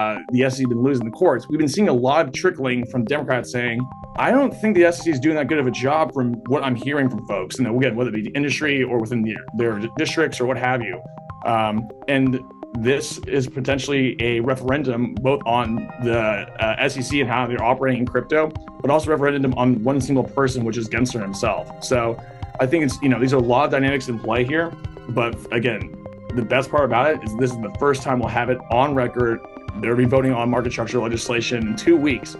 the SEC has been losing the courts, we've been seeing a lot of trickling from Democrats saying, I don't think the SEC is doing that good of a job from what I'm hearing from folks. And again, whether it be the industry or within their districts or what have you. And this is potentially a referendum both on the SEC and how they're operating in crypto, but also a referendum on one single person, which is Gensler himself. So I think it's, these are a lot of dynamics in play here. But again, the best part about it is this is the first time we'll have it on record. They'll be voting on market structure legislation in 2 weeks.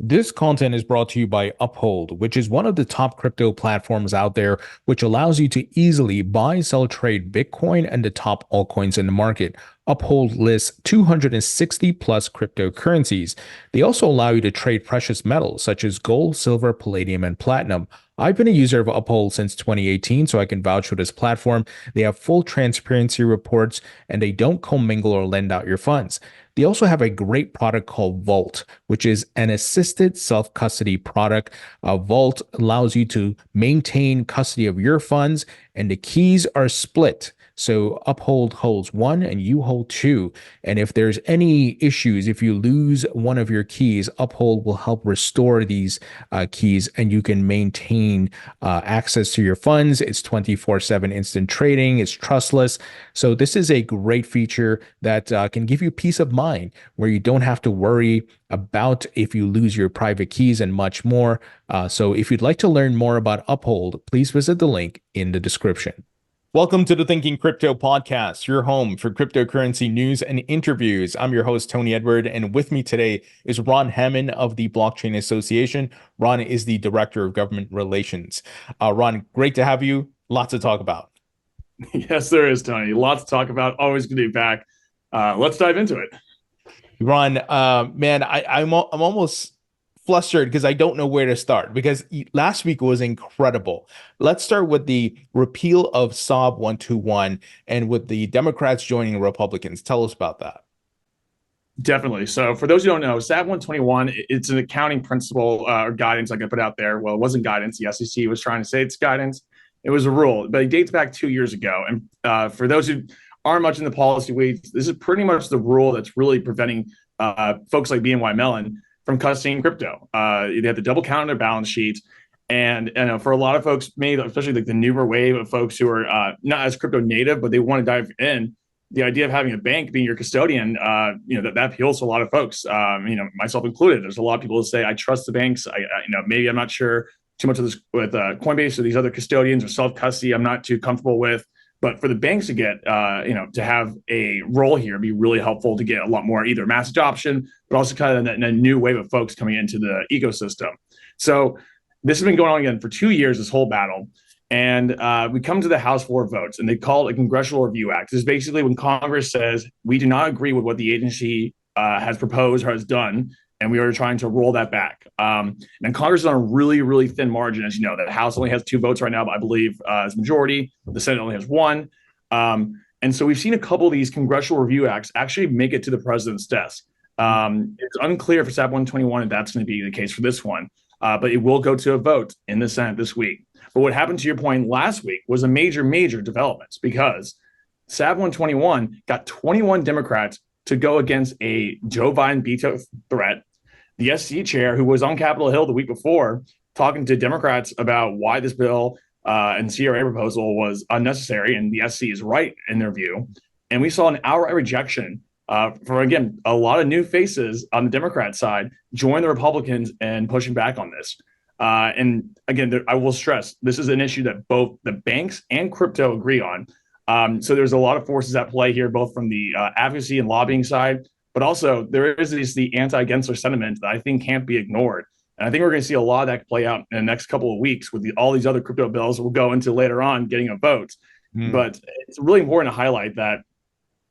This content is brought to you by Uphold, which is one of the top crypto platforms out there, which allows you to easily buy, sell, trade Bitcoin and the top altcoins in the market. Uphold lists 260 plus cryptocurrencies. They also allow you to trade precious metals such as gold, silver, palladium, and platinum. I've been a user of Uphold since 2018, so I can vouch for this platform. They have full transparency reports, and they don't commingle or lend out your funds. They also have a great product called Vault, which is an assisted self-custody product. Vault allows you to maintain custody of your funds, and the keys are split. So Uphold holds one and you hold two. And if there's any issues, if you lose one of your keys, Uphold will help restore these keys and you can maintain access to your funds. It's 24/7 instant trading. It's trustless. So this is a great feature that can give you peace of mind where you don't have to worry about if you lose your private keys and much more. So if you'd like to learn more about Uphold, please visit the link in the description. Welcome to the Thinking Crypto podcast, your home for cryptocurrency news and interviews. I'm your host, Tony Edward, and with me today is Ron Hammond of the Blockchain Association. Ron is the Director of Government Relations. Ron, great to have you. Lots to talk about. Yes, there is, Tony. Lots to talk about. Always good to be back. Let's dive into it. Ron, man, I'm almost flustered because I don't know where to start because last week was incredible. Let's start with the repeal of SAB 121 and with the Democrats joining Republicans. Tell us about that. Definitely. So for those who don't know, SAB 121, it's an accounting principle or guidance like I put out there. Well, it wasn't guidance. The SEC was trying to say it's guidance. It was a rule, but it dates back 2 years ago. And for those who aren't much in the policy weeds, this is pretty much the rule that's really preventing folks like BNY Mellon from custodying crypto. They have the double count on their balance sheet. And for a lot of folks, maybe especially like the newer wave of folks who are not as crypto native, but they want to dive in, the idea of having a bank being your custodian, that appeals to a lot of folks, myself included. There's a lot of people who say, I trust the banks. Maybe I'm not sure too much of this with Coinbase or these other custodians or self-custody I'm not too comfortable with. But for the banks to get, to have a role here be really helpful to get a lot more either mass adoption, but also kind of a new wave of folks coming into the ecosystem. So this has been going on again for 2 years, this whole battle. And we come to the House floor votes, and they call it a Congressional Review Act. This is basically when Congress says, we do not agree with what the agency has proposed or has done, and we are trying to roll that back. And Congress is on a really, really thin margin, as you know. The House only has 2 votes right now, but I believe as majority. The Senate only has 1. And so we've seen a couple of these Congressional Review Acts actually make it to the president's desk. It's unclear for SAB 121 if that's going to be the case for this one, but it will go to a vote in the Senate this week. But what happened, to your point, last week was a major, major development because SAB 121 got 21 Democrats to go against a Joe Biden veto threat. The SEC chair, who was on Capitol Hill the week before, talking to Democrats about why this bill and CRA proposal was unnecessary, and the SEC is right in their view. And we saw an outright rejection for, again, a lot of new faces on the Democrat side join the Republicans and pushing back on this. And again, I will stress, this is an issue that both the banks and crypto agree on. So there's a lot of forces at play here, both from the advocacy and lobbying side. But also, there is the anti-Gensler sentiment that I think can't be ignored. And I think we're going to see a lot of that play out in the next couple of weeks with all these other crypto bills we'll go into later on getting a vote. But it's really important to highlight that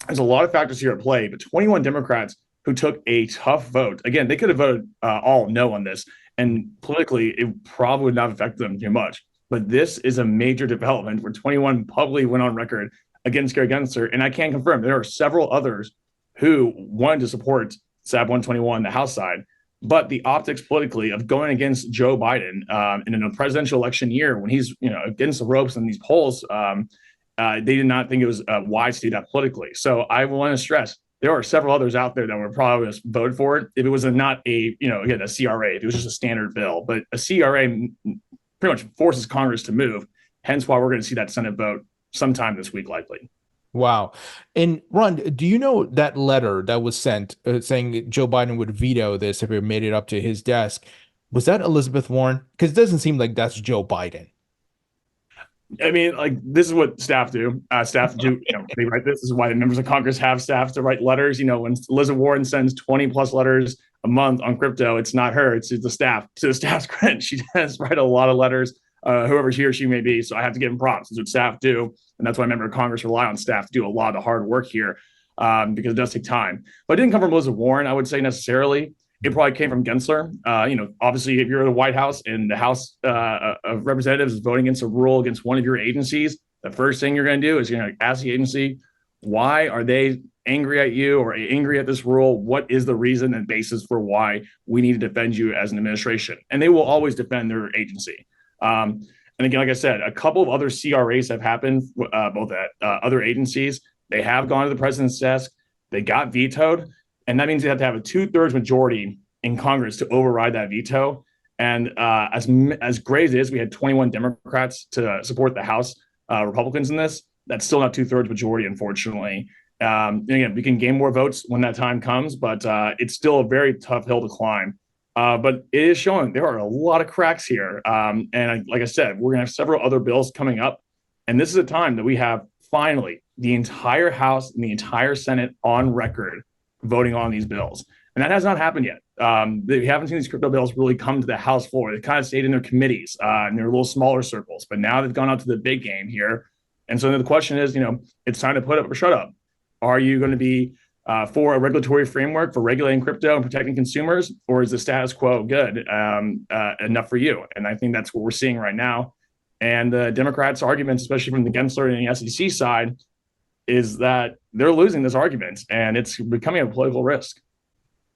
there's a lot of factors here at play. But 21 Democrats who took a tough vote, again, they could have voted all no on this. And politically, it probably would not have affected them too much. But this is a major development where 21 publicly went on record against Gary Gensler. And I can confirm there are several others who wanted to support SAB 121, the House side, But the optics politically of going against Joe Biden in a presidential election year when he's against the ropes in these polls, they did not think it was wise to do that politically. So I want to stress there are several others out there that would probably vote for it if it was not a again a CRA, if it was just a standard bill. But a CRA pretty much forces Congress to move. Hence why we're going to see that Senate vote sometime this week, likely. Wow. And Ron, do you know that letter that was sent saying Joe Biden would veto this if it made it up to his desk? Was that Elizabeth Warren? Because it doesn't seem like that's Joe Biden. I mean, like this is what staff do. Staff do, they write this. This is why the members of Congress have staff to write letters. When Elizabeth Warren sends 20 plus letters a month on crypto, it's not her, it's the staff. To the staff's credit, she does write a lot of letters, whoever he or she may be. So I have to give him props. That's what staff do. And that's why members of Congress rely on staff to do a lot of the hard work here because it does take time. But it didn't come from Elizabeth Warren, I would say necessarily. It probably came from Gensler. Obviously, if you're in the White House and the House of Representatives is voting against a rule against one of your agencies, the first thing you're going to do is you're going to ask the agency, why are they angry at you or angry at this rule? What is the reason and basis for why we need to defend you as an administration? And they will always defend their agency. And again, like I said, a couple of other CRAs have happened, both at other agencies. They have gone to the president's desk. They got vetoed. And that means they have to have a 2/3 majority in Congress to override that veto. And as great as it is, we had 21 Democrats to support the House Republicans in this. That's still not 2/3 majority, unfortunately. Again, we can gain more votes when that time comes, but it's still a very tough hill to climb. But it is showing there are a lot of cracks here. Like I said, we're going to have several other bills coming up. And this is a time that we have finally the entire House and the entire Senate on record voting on these bills. And that has not happened yet. We haven't seen these crypto bills really come to the House floor. They kind of stayed in their committees in their little smaller circles, but now they've gone out to the big game here. And so the question is, it's time to put up or shut up. Are you going to be for a regulatory framework for regulating crypto and protecting consumers, or is the status quo good enough for you? And I think that's what we're seeing right now. And the Democrats' arguments, especially from the Gensler and the SEC side, is that they're losing this argument and it's becoming a political risk.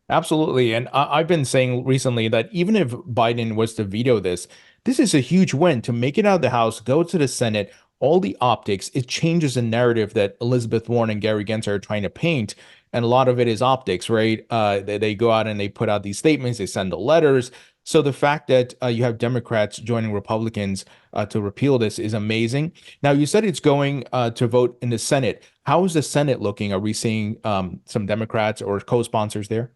Absolutely. And I've been saying recently that even if Biden was to veto this, this is a huge win to make it out of the House, go to the Senate, all the optics. It changes the narrative that Elizabeth Warren and Gary Gensler are trying to paint. And a lot of it is optics, right? They go out and they put out these statements, they send the letters. So the fact that you have Democrats joining Republicans to repeal this is amazing. Now, you said it's going to vote in the Senate. How is the Senate looking? Are we seeing some Democrats or co-sponsors there?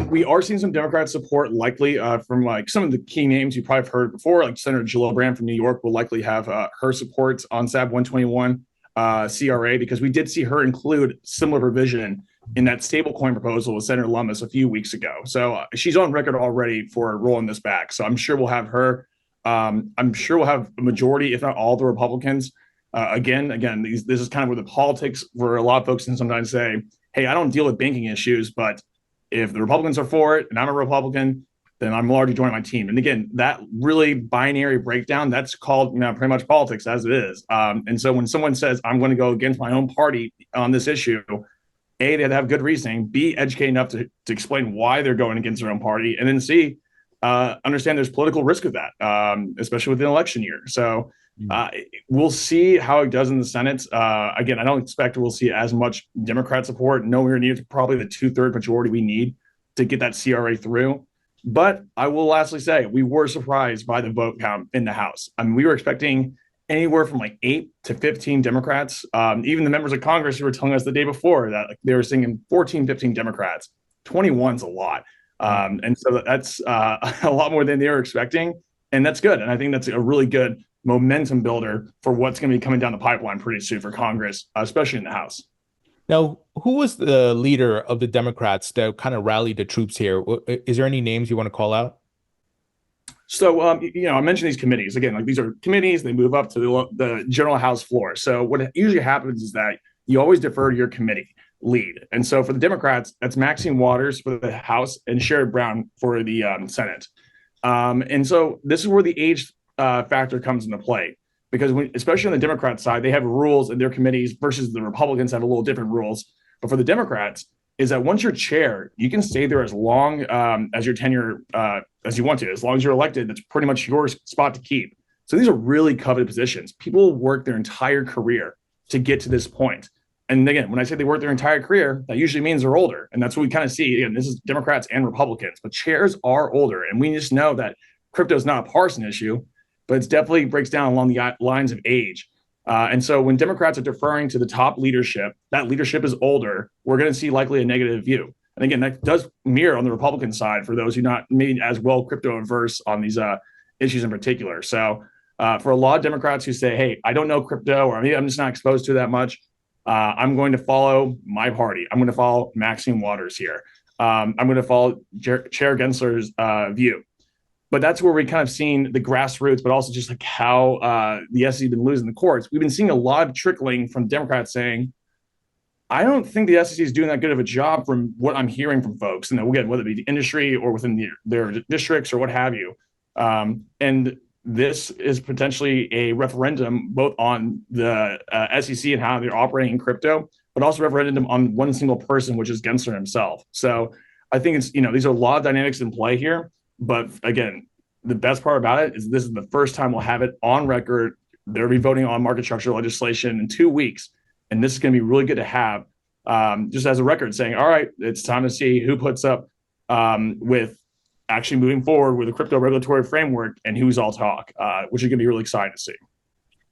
We are seeing some Democrat support likely from like some of the key names you probably have heard before, like Senator Jill Brand from New York will likely have her support on SAB 121 CRA, because we did see her include similar provision in that stablecoin proposal with Senator Lummis a few weeks ago. So she's on record already for rolling this back. So I'm sure we'll have her. I'm sure we'll have a majority, if not all, the Republicans. Again, this is kind of where the politics, where a lot of folks can sometimes say, hey, I don't deal with banking issues, but if the Republicans are for it and I'm a Republican, then I'm already joining my team. And again, that really binary breakdown, that's called pretty much politics as it is. And so when someone says, I'm going to go against my own party on this issue, A, they have to have good reasoning, B, educated enough to explain why they're going against their own party, and then C, understand there's political risk of that, especially with an election year. So we'll see how it does in the Senate. Again, I don't expect we'll see as much Democrat support, nowhere near probably the 2/3 majority we need to get that CRA through. But I will lastly say we were surprised by the vote count in the House. I mean, we were expecting anywhere from like 8 to 15 Democrats. Even the members of Congress who were telling us the day before that they were singing 14, 15 Democrats. 21's a lot. And so that's a lot more than they were expecting. And that's good. And I think that's a really good momentum builder for what's going to be coming down the pipeline pretty soon for Congress, especially in the House. Now, who was the leader of the Democrats that kind of rallied the troops here? Is there any names you want to call out? So, I mentioned these committees. Again, like these are committees, they move up to the general House floor. So what usually happens is that you always defer to your committee lead. And so for the Democrats, that's Maxine Waters for the House and Sherrod Brown for the Senate. And so this is where the age factor comes into play, because especially on the Democrat side, they have rules in their committees versus the Republicans have a little different rules. But for the Democrats, is that once you're chair, you can stay there as long as your tenure as you want to. As long as you're elected, that's pretty much your spot to keep. So these are really coveted positions. People work their entire career to get to this point. And again, when I say they work their entire career, that usually means they're older. And that's what we kind of see. Again, this is Democrats and Republicans, but chairs are older. And we just know that crypto is not a partisan issue, but it definitely breaks down along the lines of age. And so when Democrats are deferring to the top leadership, that leadership is older, we're going to see likely a negative view. And again, that does mirror on the Republican side for those who not maybe as well crypto averse on these issues in particular. So for a lot of Democrats who say, hey, I don't know crypto, or maybe I'm just not exposed to it that much, I'm going to follow my party. I'm going to follow Maxine Waters here. I'm going to follow Chair Gensler's view. But that's where we kind of seen the grassroots, but also just like how the SEC has been losing the courts. We've been seeing a lot of trickling from Democrats saying, I don't think the SEC is doing that good of a job from what I'm hearing from folks. And again, whether it be the industry or within their districts or what have you. And this is potentially a referendum both on the SEC and how they're operating in crypto, but also a referendum on one single person, which is Gensler himself. So I think it's, these are a lot of dynamics in play here. But again, the best part about it is this is the first time we'll have it on record. They'll be voting on market structure legislation in 2 weeks. And this is going to be really good to have just as a record saying, all right, it's time to see who puts up with actually moving forward with a crypto regulatory framework and who's all talk, which is going to be really exciting to see.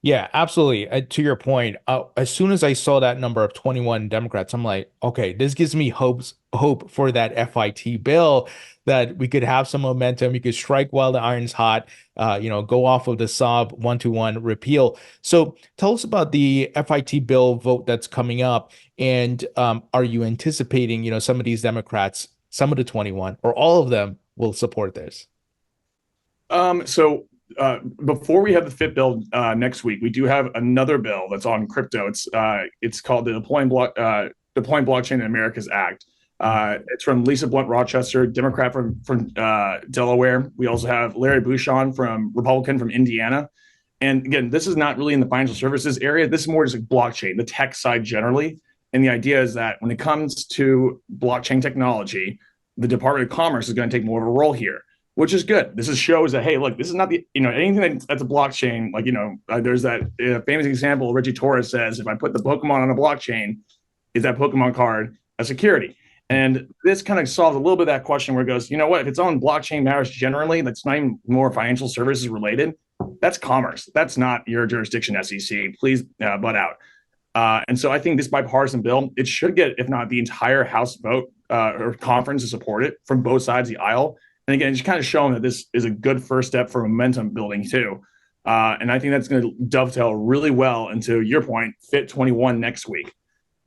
Yeah, absolutely. To your point, as soon as I saw that number of 21 Democrats, I'm like, okay, this gives me hope for that FIT bill, that we could have some momentum. We could strike while the iron's hot, go off of the SAB 121 repeal. So tell us about the FIT bill vote that's coming up. And are you anticipating, some of these Democrats, some of the 21 or all of them will support this? Before we have the FIT bill next week, we do have another bill that's on crypto. It's called the Deploying Blockchain in America's Act. It's from Lisa Blunt Rochester, Democrat from Delaware. We also have Larry Bouchon, Republican from Indiana. And again, this is not really in the financial services area. This is more just like blockchain, the tech side generally. And the idea is that when it comes to blockchain technology, the Department of Commerce is going to take more of a role here, which is good. This shows that, hey, look, this is not anything that's a blockchain. There's that famous example Richie Torres says, if I put the Pokemon on a blockchain, is that Pokemon card a security? And this kind of solves a little bit of that question where it goes, if it's on blockchain matters generally, that's not even more financial services related. That's commerce. That's not your jurisdiction, SEC. Please butt out. And so I think this bipartisan bill, it should get, if not the entire House vote or conference to support it from both sides of the aisle. And again, just kind of showing that this is a good first step for momentum building too. And I think that's going to dovetail really well into your point, FIT 21 next week.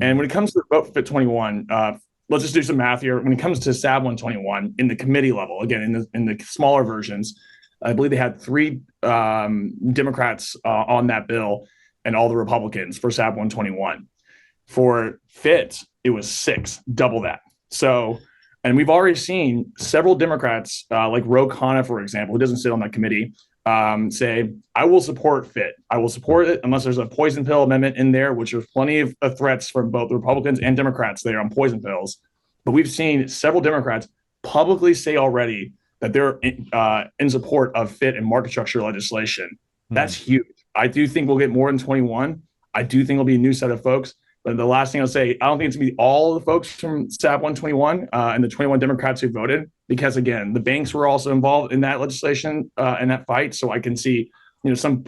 And when it comes to the vote for FIT 21, let's just do some math here. When it comes to SAB 121 in the committee level, again, in the smaller versions, I believe they had 3 Democrats on that bill and all the Republicans for SAB 121. For FIT, it was 6, double that. So, and we've already seen several Democrats, like Ro Khanna, for example, who doesn't sit on that committee, say, I will support FIT. I will support it unless there's a poison pill amendment in there, which there's plenty of threats from both the Republicans and Democrats there on poison pills. But we've seen several Democrats publicly say already that they're in support of FIT and market structure legislation. That's huge. I do think we'll get more than 21. I do think it'll be a new set of folks. But the last thing I'll say, I don't think it's going to be all the folks from SAB 121 and the 21 Democrats who voted, because again, the banks were also involved in that legislation and that fight. So I can see, some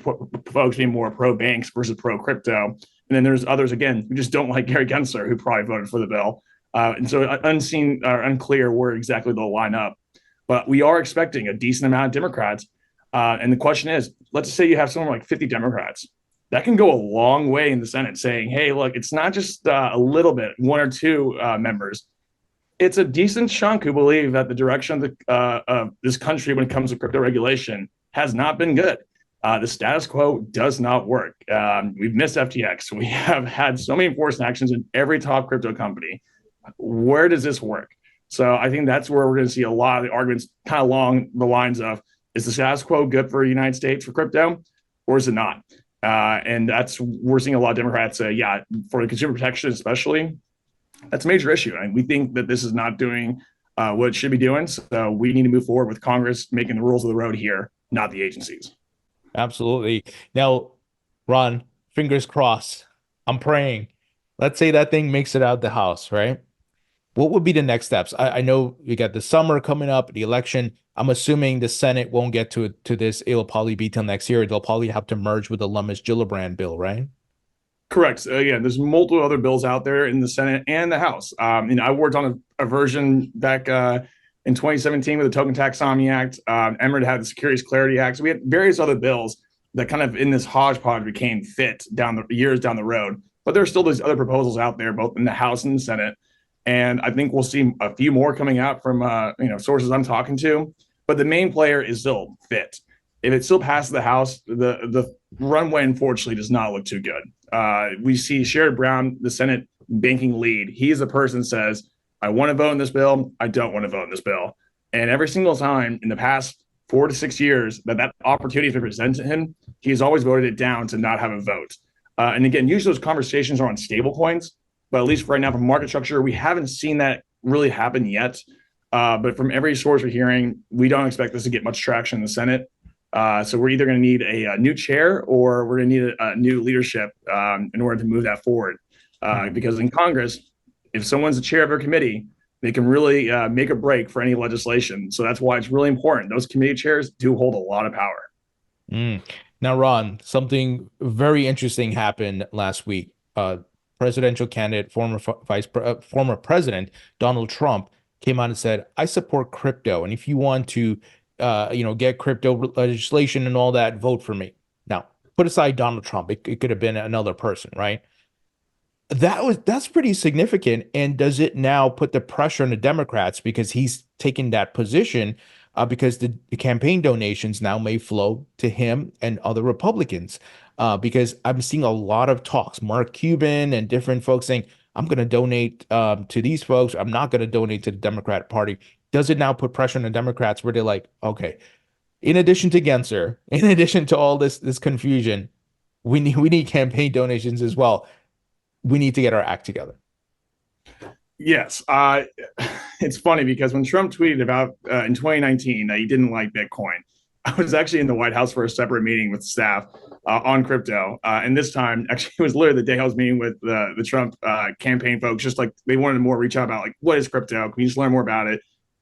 folks being more pro banks versus pro crypto. And then there's others, again, who just don't like Gary Gensler, who probably voted for the bill. And so unseen or unclear where exactly they'll line up. But we are expecting a decent amount of Democrats. And the question is, let's say you have somewhere like 50 Democrats. That can go a long way in the Senate saying, hey, look, it's not just a little bit, 1 or 2 members. It's a decent chunk who believe that the direction of this country when it comes to crypto regulation has not been good. The status quo does not work. We've missed FTX. We have had so many enforcement actions in every top crypto company. Where does this work? So I think that's where we're going to see a lot of the arguments kind of along the lines of, is the status quo good for the United States for crypto, or is it not? And we're seeing a lot of Democrats say, yeah, for the consumer protection especially, That's a major issue. And we think that this is not doing what it should be doing. So we need to move forward with Congress making the rules of the road here, not the agencies. Absolutely. Now, Ron, fingers crossed. I'm praying. Let's say that thing makes it out the House, right? What would be the next steps? I know you got the summer coming up, the election. I'm assuming the Senate won't get to this. It'll probably be till next year. They'll probably have to merge with the Lummis-Gillibrand bill, right? Correct. So again, there's multiple other bills out there in the Senate and the House. I worked on a version back in 2017 with the Token Taxonomy Act. Emmer had the Securities Clarity Act. So we had various other bills that kind of in this hodgepodge became fit down the years down the road. But there's still these other proposals out there, both in the House and the Senate. And I think we'll see a few more coming out from sources I'm talking to. But the main player is still fit. If it still passes the House, the runway unfortunately does not look too good. We see Sherrod Brown, the Senate banking lead. He's the person that says, I want to vote in this bill. I don't want to vote in this bill. And every single time in the past 4 to 6 years that opportunity has been presented to him, he's always voted it down to not have a vote. And again, usually those conversations are on stable coins. But at least right now, from market structure, we haven't seen that really happen yet. But from every source we're hearing, we don't expect this to get much traction in the Senate. So we're either going to need a new chair or we're going to need a new leadership in order to move that forward. Because in Congress, if someone's the chair of a committee, they can really make a break for any legislation. So that's why it's really important. Those committee chairs do hold a lot of power. Now, Ron, something very interesting happened last week. Presidential candidate, former president Donald Trump came out and said, "I support crypto, and if you want to, get crypto legislation and all that, vote for me." Now, put aside Donald Trump; it could have been another person, right? That's pretty significant. And does it now put the pressure on the Democrats because he's taken that position? Because the campaign donations now may flow to him and other Republicans. Because I'm seeing a lot of talks, Mark Cuban and different folks saying, I'm going to donate to these folks. I'm not going to donate to the Democrat Party. Does it now put pressure on the Democrats where they're like, okay, in addition to Gensler, in addition to all this confusion, we need campaign donations as well. We need to get our act together. Yes. It's funny because when Trump tweeted about in 2019 that he didn't like Bitcoin, I was actually in the White House for a separate meeting with staff on crypto. And this time, actually, it was literally the day I was meeting with the Trump campaign folks, just like they wanted to more reach out about like, what is crypto? Can we just learn more about it?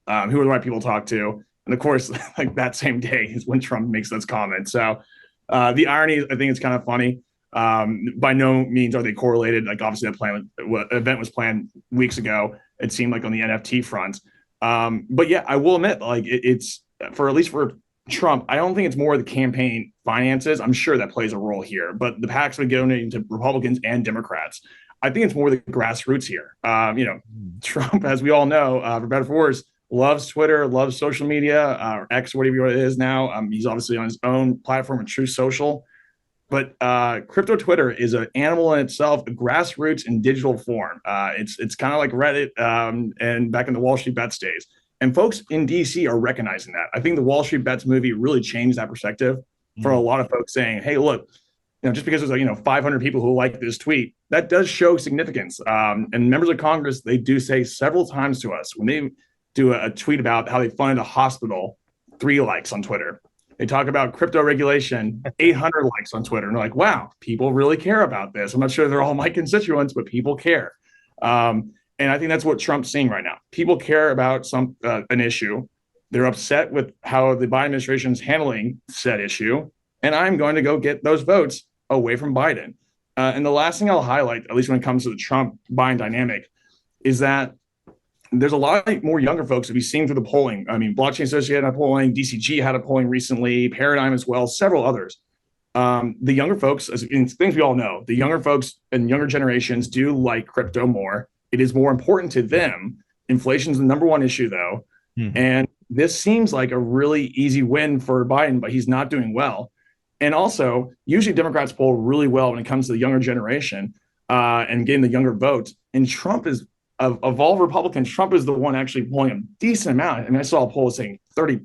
Who are the right people to talk to? And of course, like that same day is when Trump makes those comments. So the irony, I think it's kind of funny. By no means are they correlated. Like obviously that event was planned weeks ago. It seemed like on the NFT front. But yeah, I will admit, like it's for at least for Trump, I don't think it's more the campaign finances. I'm sure that plays a role here, but the PACs would donating to Republicans and Democrats. I think it's more the grassroots here. Trump, as we all know, for better or for worse, loves Twitter, loves social media, or X, whatever it is now. He's obviously on his own platform of Truth Social. But crypto Twitter is an animal in itself, a grassroots in digital form. It's kind of like Reddit and back in the Wall Street Bets days. And folks in DC are recognizing that. I think the Wall Street Bets movie really changed that perspective for a lot of folks saying, hey, look, just because there's 500 people who like this tweet, that does show significance. And members of Congress, they do say several times to us when they do a tweet about how they funded a hospital, 3 likes on Twitter. They talk about crypto regulation, 800 likes on Twitter. And they're like, wow, people really care about this. I'm not sure they're all my constituents, but people care. And I think that's what Trump's seeing right now. People care about an issue. They're upset with how the Biden administration is handling said issue. And I'm going to go get those votes away from Biden. And the last thing I'll highlight, at least when it comes to the Trump-Biden dynamic, is that there's a lot more younger folks that we've seen through the polling. I mean, Blockchain Associated had a polling, DCG had a polling recently, Paradigm as well, several others. The younger folks, things we all know, the younger folks and younger generations do like crypto more. It is more important to them. Inflation is the number one issue, though. And this seems like a really easy win for Biden, but he's not doing well. And also, usually Democrats poll really well when it comes to the younger generation and getting the younger votes. And Trump is, of all Republicans, Trump is the one actually polling a decent amount. I mean, I saw a poll saying 30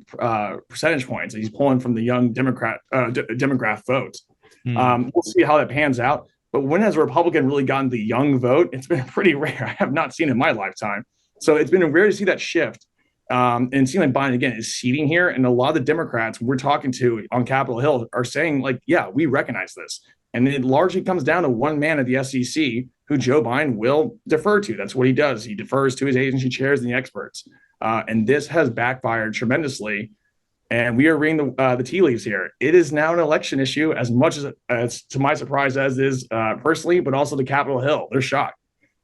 percentage points. He's pulling from the young demographic votes. We'll see how that pans out. But when has a Republican really gotten the young vote? It's been pretty rare. I have not seen it in my lifetime. So it's been rare to see that shift. And it seems like Biden, again, is seating here. And a lot of the Democrats we're talking to on Capitol Hill are saying, like, yeah, we recognize this. And it largely comes down to one man at the SEC who Joe Biden will defer to. That's what he does. He defers to his agency chairs and the experts. And this has backfired tremendously. And we are reading the tea leaves here. It is now an election issue as much as to my surprise, as is personally, but also to Capitol Hill. They're shocked.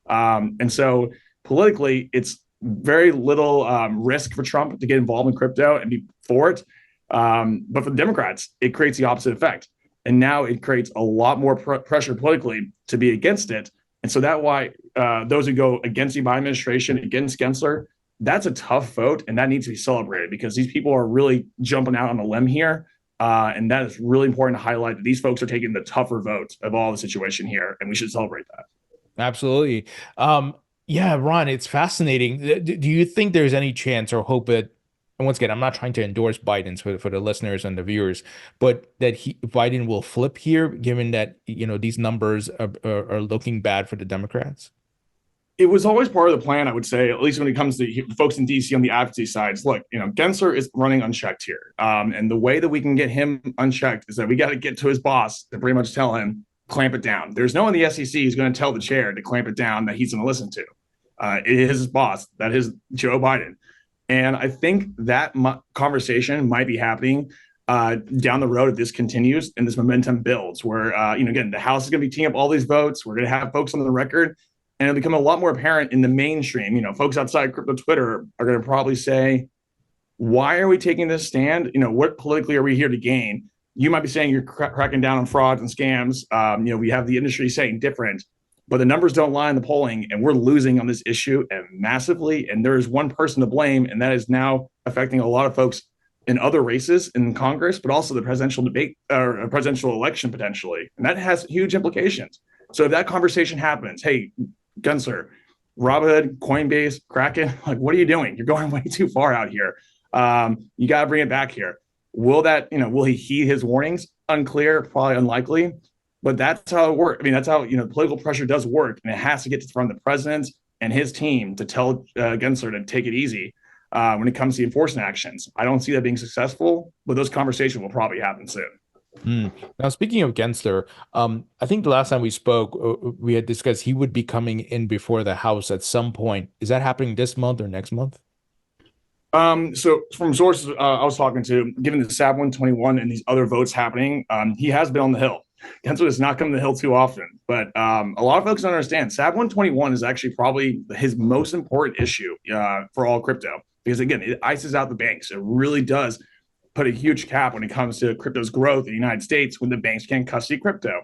And so politically, it's very little risk for Trump to get involved in crypto and be for it. But for the Democrats, it creates the opposite effect. And now it creates a lot more pressure politically to be against it. And so that's why those who go against the Biden administration, against Gensler, that's a tough vote, and that needs to be celebrated because these people are really jumping out on a limb here. And that is really important to highlight that these folks are taking the tougher vote of all the situation here, and we should celebrate that. Absolutely. Yeah, Ron, it's fascinating. Do you think there's any chance or hope that, and once again, I'm not trying to endorse Biden for the listeners and the viewers, but that Biden will flip here, given that, these numbers are looking bad for the Democrats? It was always part of the plan, I would say, at least when it comes to folks in DC on the advocacy sides. Look, Gensler is running unchecked here. And the way that we can get him unchecked is that we got to get to his boss to pretty much tell him, clamp it down. There's no one in the SEC who's going to tell the chair to clamp it down that he's going to listen to. It is his boss. That is Joe Biden. And I think that conversation might be happening down the road if this continues and this momentum builds where, again, the House is going to be teeing up all these votes. We're going to have folks on the record. And it'll become a lot more apparent in the mainstream. Folks outside crypto Twitter are going to probably say, why are we taking this stand? What politically are we here to gain? You might be saying you're cracking down on frauds and scams. We have the industry saying different, but the numbers don't lie in the polling, and we're losing on this issue and massively. And there is one person to blame, and that is now affecting a lot of folks in other races in Congress, but also the presidential debate or a presidential election potentially. And that has huge implications. So if that conversation happens, hey, Gensler, Robinhood, Coinbase, Kraken, like, what are you doing? You're going way too far out here. You got to bring it back here. Will he heed his warnings? Unclear, probably unlikely, but that's how it works. I mean, that's how, political pressure does work. And it has to get from the president and his team to tell Gensler to take it easy when it comes to enforcement actions. I don't see that being successful, but those conversations will probably happen soon. Now, speaking of Gensler, I think the last time we spoke, we had discussed he would be coming in before the House at some point. Is that happening this month or next month? So from sources I was talking to, given the SAB 121 and these other votes happening, he has been on the Hill. Gensler does not come to the Hill too often, but a lot of folks don't understand. SAB 121 is actually probably his most important issue for all crypto because, again, it ices out the banks. It really does put a huge cap when it comes to crypto's growth in the United States when the banks can't custody crypto.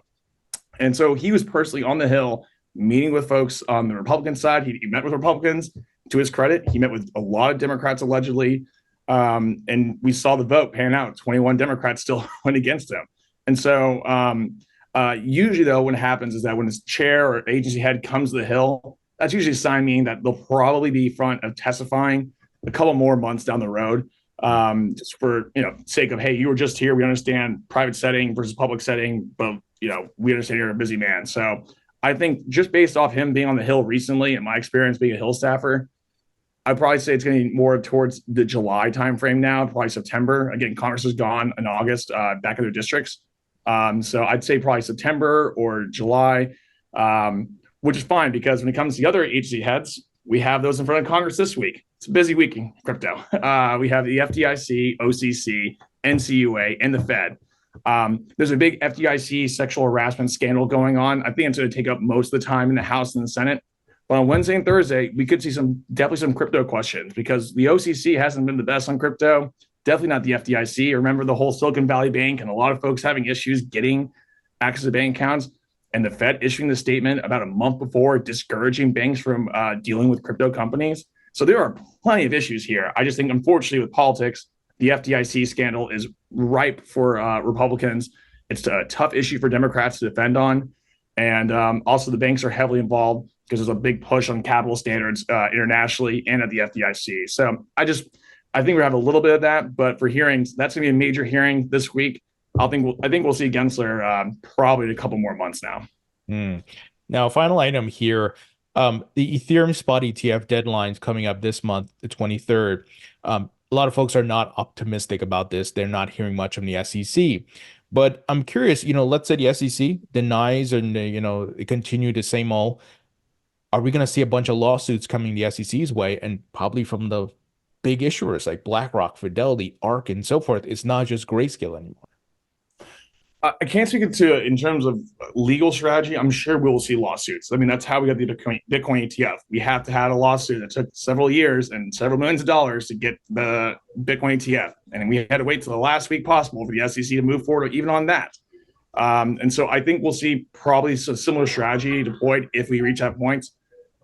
And so he was personally on the Hill meeting with folks on the Republican side. He met with Republicans. To his credit, he met with a lot of Democrats allegedly. And we saw the vote pan out. 21 Democrats still went against him. And so usually, though, what happens is that when his chair or agency head comes to the Hill, that's usually a sign meaning that they'll probably be front of testifying a couple more months down the road. Just for sake of, hey, you were just here. We understand private setting versus public setting, but we understand you're a busy man. So I think just based off him being on the Hill recently, and my experience being a Hill staffer, I'd probably say it's going to be more towards the July timeframe now, probably September. Again, Congress is gone in August, back in their districts. So I'd say probably September or July, which is fine because when it comes to the other agency heads, we have those in front of Congress this week. It's a busy week in crypto. We have the FDIC, OCC, NCUA, and the Fed. There's a big FDIC sexual harassment scandal going on. I think it's going to take up most of the time in the House and the Senate. But on Wednesday and Thursday, we could see definitely some crypto questions because the OCC hasn't been the best on crypto. Definitely not the FDIC. Remember the whole Silicon Valley Bank and a lot of folks having issues getting access to bank accounts, and the Fed issuing the statement about a month before discouraging banks from dealing with crypto companies. So there are plenty of issues here. I just think, unfortunately, with politics, the FDIC scandal is ripe for Republicans. It's a tough issue for Democrats to defend on. And also the banks are heavily involved because there's a big push on capital standards internationally and at the FDIC. So I think we're going to have a little bit of that. But for hearings, that's going to be a major hearing this week. I think we'll see Gensler probably in a couple more months now. Mm. Now, final item here. The Ethereum spot ETF deadline is coming up this month, the 23rd. A lot of folks are not optimistic about this. They're not hearing much from the SEC. But I'm curious, let's say the SEC denies and, they continue the same old. Are we going to see a bunch of lawsuits coming the SEC's way and probably from the big issuers like BlackRock, Fidelity, ARK, and so forth? It's not just Grayscale anymore. I can't speak to in terms of legal strategy. I'm sure we will see lawsuits. I mean, that's how we got the Bitcoin ETF. We have to have a lawsuit that took several years and several millions of dollars to get the Bitcoin ETF, and we had to wait till the last week possible for the SEC to move forward, even on that. And so I think we'll see probably a similar strategy deployed if we reach that point.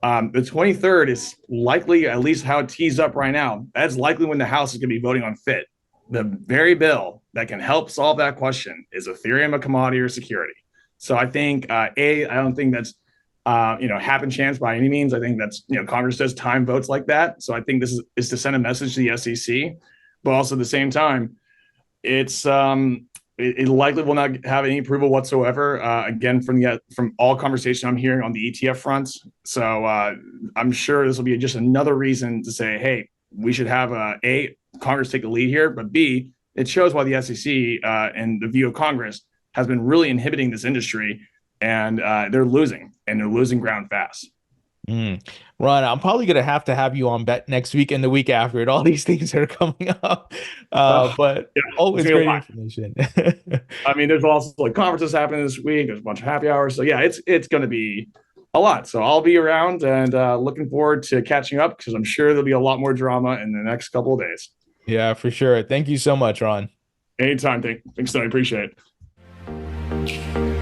The 23rd is likely, at least how it tees up right now, that's likely when the House is going to be voting on FIT. The very bill that can help solve that question is Ethereum a commodity or security? So I think, I don't think that's, happen chance by any means. I think that's, Congress does time votes like that. So I think this is to send a message to the SEC, but also at the same time, it's, it likely will not have any approval whatsoever. Again, from all conversation I'm hearing on the ETF front. So I'm sure this will be just another reason to say, hey, we should have Congress take the lead here, but B, it shows why the SEC and the view of Congress has been really inhibiting this industry, and they're losing ground fast. Ron, I'm probably going to have you on bet next week and the week after it. All these things are coming up. But yeah, always great information. I mean, there's also like conferences happening this week. There's a bunch of happy hours. So yeah, it's going to be a lot. So I'll be around and looking forward to catching up because I'm sure there'll be a lot more drama in the next couple of days. Yeah, for sure. Thank you so much, Ron. Anytime. Thanks, Tony. Appreciate it.